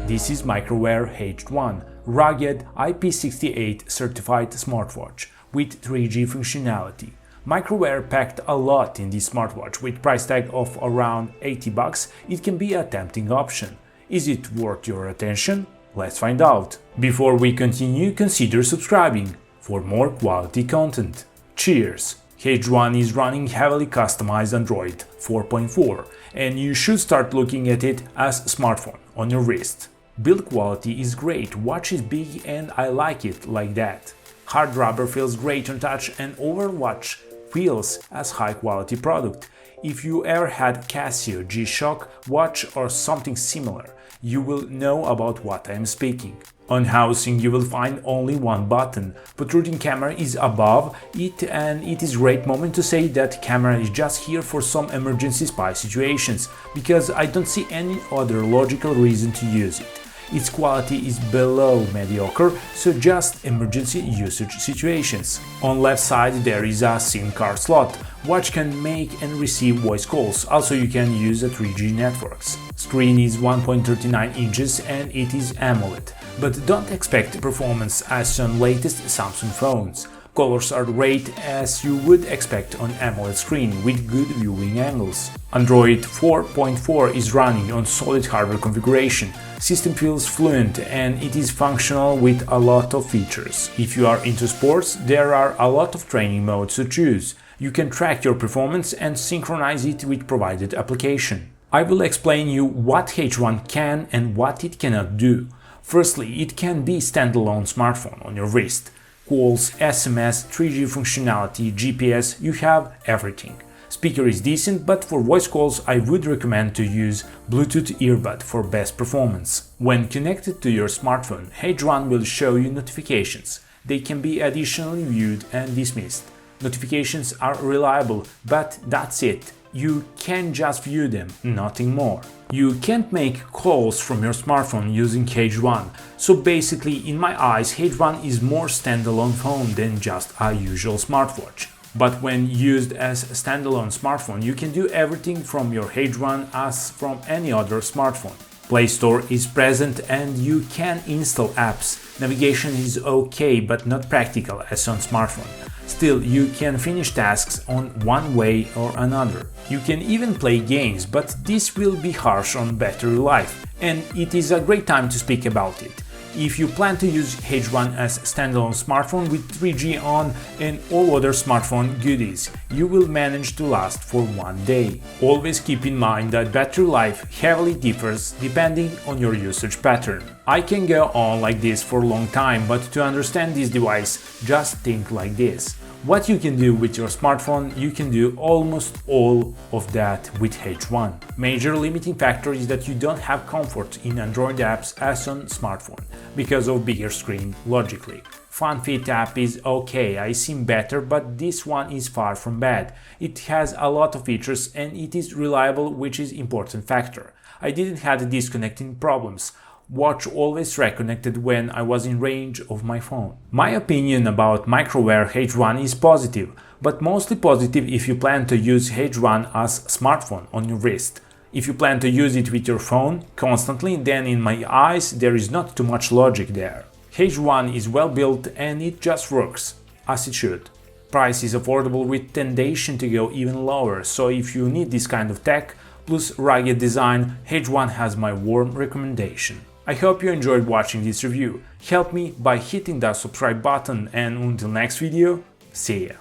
This is Microwear H1, rugged IP68 certified smartwatch with 3G functionality. Microwear packed a lot in this smartwatch. With price tag of around 80 bucks, it can be a tempting option. Is it worth your attention? Let's find out. Before we continue, consider subscribing for more quality content. Cheers! H1 is running heavily customized Android 4.4, and you should start looking at it as a smartphone on your wrist. Build quality is great, watch is big and I like it like that. Hard rubber feels great on touch and Overwatch feels as high quality product. If you ever had Casio G-Shock watch or something similar, you will know about what I am speaking. On housing you will find only one button. Protruding camera is above it, and it is a great moment to say that camera is just here for some emergency spy situations, because I don't see any other logical reason to use it. Its quality is below mediocre, so just emergency usage situations. On left side there is a SIM card slot. Watch can make and receive voice calls, also you can use a 3G networks. Screen is 1.39 inches and it is AMOLED, but don't expect performance as on latest Samsung phones. Colors are great as you would expect on AMOLED screen with good viewing angles. Android 4.4 is running on solid hardware configuration. System feels fluent and it is functional with a lot of features. If you are into sports, there are a lot of training modes to choose. You can track your performance and synchronize it with provided application. I will explain you what H1 can and what it cannot do. Firstly, it can be standalone smartphone on your wrist. Calls, SMS, 3G functionality, GPS, you have everything. Speaker is decent, but for voice calls I would recommend to use Bluetooth earbud for best performance. When connected to your smartphone, H1 will show you notifications. They can be additionally viewed and dismissed. Notifications are reliable, but that's it. You can just view them, nothing more. You can't make calls from your smartphone using H1, so basically in my eyes H1 is more standalone phone than just a usual smartwatch. But when used as a standalone smartphone, you can do everything from your H1 as from any other smartphone. Play Store is present and you can install apps. Navigation is okay, but not practical as on smartphone. Still, you can finish tasks on one way or another. You can even play games, but this will be harsh on battery life, and it is a great time to speak about it. If you plan to use H1 as standalone smartphone with 3G on and all other smartphone goodies, you will manage to last for one day. Always keep in mind that battery life heavily differs depending on your usage pattern. I can go on like this for a long time, but to understand this device, just think like this. What you can do with your smartphone, you can do almost all of that with H1. Major limiting factor is that you don't have comfort in Android apps as on smartphone, because of bigger screen logically. FunFit app is okay, I seem better, but this one is far from bad. It has a lot of features and it is reliable, which is important factor. I didn't have disconnecting problems. Watch always reconnected when I was in range of my phone. My opinion about Microwear H1 is positive, but mostly positive if you plan to use H1 as smartphone on your wrist. If you plan to use it with your phone constantly, then in my eyes there is not too much logic there. H1 is well built and it just works, as it should. Price is affordable with temptation to go even lower, so if you need this kind of tech plus rugged design, H1 has my warm recommendation. I hope you enjoyed watching this review. Help me by hitting that subscribe button, and until next video, see ya!